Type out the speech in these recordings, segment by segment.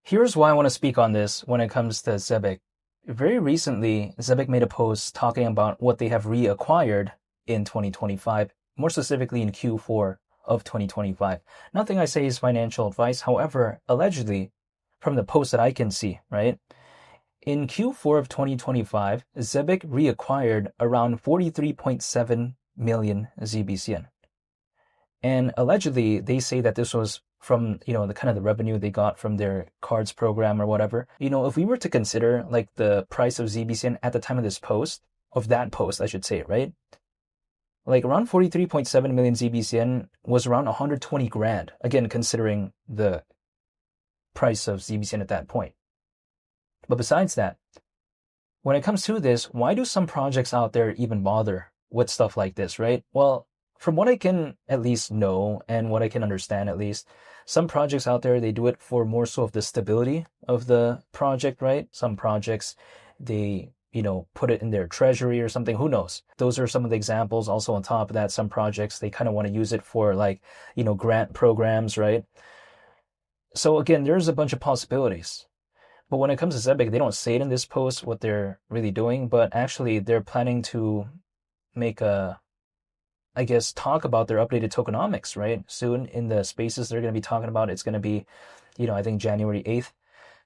Here's why I want to speak on this when it comes to Zebec. Very recently, Zebec made a post talking about what they have reacquired in 2025, more specifically in Q4 of 2025. Nothing I say is financial advice. However, allegedly, from the post that I can see, right? In Q4 of 2025, Zebec reacquired around 43.7 million ZBCN. And allegedly, they say that this was from, the kind of the revenue they got from their cards program or whatever. If we were to consider like the price of ZBCN at the time of this post, of that post, I should say, right? Like around 43.7 million ZBCN was around 120 grand. Again, considering the price of ZBCN at that point. But besides that, when it comes to this, why do some projects out there even bother with stuff like this, right? Well, from what I can at least know and what I can understand at least, some projects out there, they do it for more so of the stability of the project, right? Some projects, they, put it in their treasury or something. Who knows? Those are some of the examples. Also on top of that, some projects, they kind of want to use it for like, grant programs, right? So again, there's a bunch of possibilities. But when it comes to Zebec, they don't say it in this post what they're really doing, but actually they're planning to make talk about their updated tokenomics, right? Soon in the spaces they're going to be talking about, it's going to be, I think January 8th.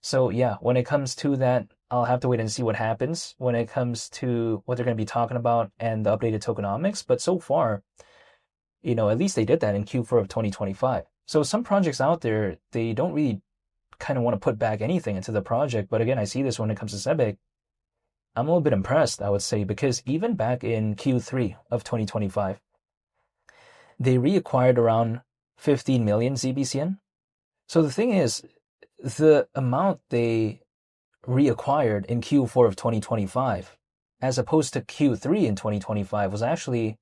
So yeah, when it comes to that, I'll have to wait and see what happens when it comes to what they're going to be talking about and the updated tokenomics. But so far, at least they did that in Q4 of 2025. So some projects out there, they don't really kind of want to put back anything into the project. But again, I see this when it comes to Zebec. I'm a little bit impressed, I would say, because even back in Q3 of 2025, they reacquired around 15 million ZBCN. So the thing is, the amount they reacquired in Q4 of 2025, as opposed to Q3 in 2025, was actually,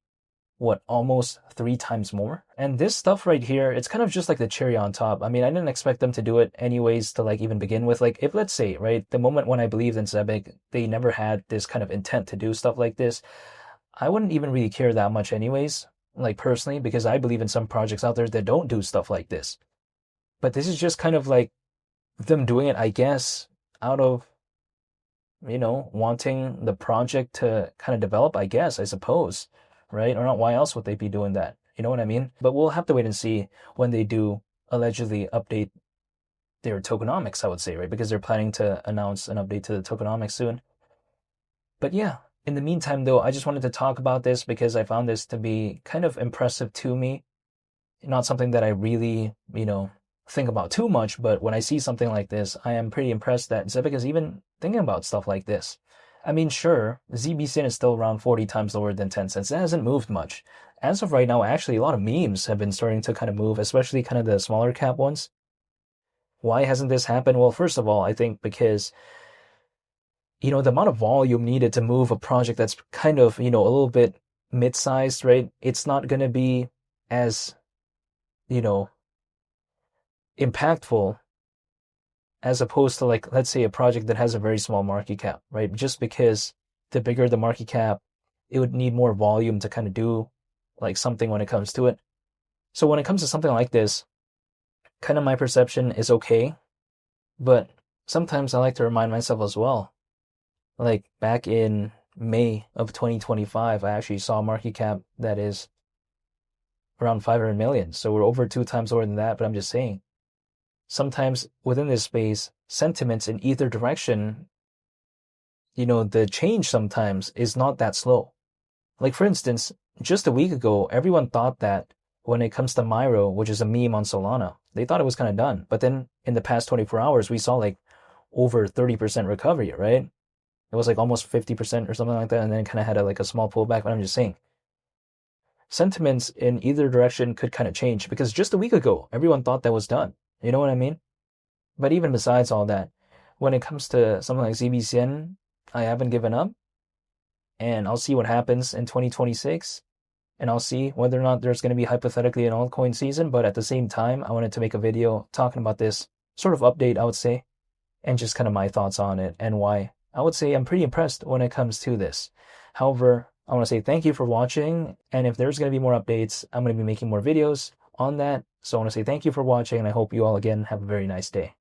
almost 3 times more. And this stuff right here, it's kind of just like the cherry on top. I mean, I didn't expect them to do it anyways to like even begin with. Like if, let's say, right, the moment when I believed in Zebec, they never had this kind of intent to do stuff like this, I wouldn't even really care that much anyways, like personally, because I believe in some projects out there that don't do stuff like this. But this is just kind of like them doing it, I guess, out of, wanting the project to kind of develop, I guess, I suppose. Right? Or not, why else would they be doing that? You know what I mean? But we'll have to wait and see when they do allegedly update their tokenomics, I would say, right? Because they're planning to announce an update to the tokenomics soon. But yeah, in the meantime, though, I just wanted to talk about this because I found this to be kind of impressive to me. Not something that I really, think about too much, but when I see something like this, I am pretty impressed that Zebec is even thinking about stuff like this. I mean, sure, ZBCN is still around 40 times lower than 10 cents. It hasn't moved much. As of right now, actually, a lot of memes have been starting to kind of move, especially kind of the smaller cap ones. Why hasn't this happened? Well, first of all, I think because, the amount of volume needed to move a project that's kind of, a little bit mid-sized, right? It's not going to be as, impactful as opposed to like, let's say a project that has a very small market cap, right? Just because the bigger the market cap, it would need more volume to kind of do like something when it comes to it. So when it comes to something like this, kind of my perception is okay, but sometimes I like to remind myself as well. Like back in May of 2025, I actually saw a market cap that is around 500 million. So we're over 2 times lower than that, but I'm just saying, sometimes within this space, sentiments in either direction, the change sometimes is not that slow. Like for instance, just a week ago, everyone thought that when it comes to Myro, which is a meme on Solana, they thought it was kind of done. But then in the past 24 hours, we saw like over 30% recovery, right? It was like almost 50% or something like that. And then it kind of had a small pullback. But I'm just saying, sentiments in either direction could kind of change because just a week ago, everyone thought that was done. You know what I mean? But even besides all that, when it comes to something like ZBCN, I haven't given up. And I'll see what happens in 2026. And I'll see whether or not there's going to be hypothetically an altcoin season. But at the same time, I wanted to make a video talking about this sort of update, I would say, and just kind of my thoughts on it and why I would say I'm pretty impressed when it comes to this. However, I want to say thank you for watching. And if there's going to be more updates, I'm going to be making more videos on that. So I want to say thank you for watching, and I hope you all again have a very nice day.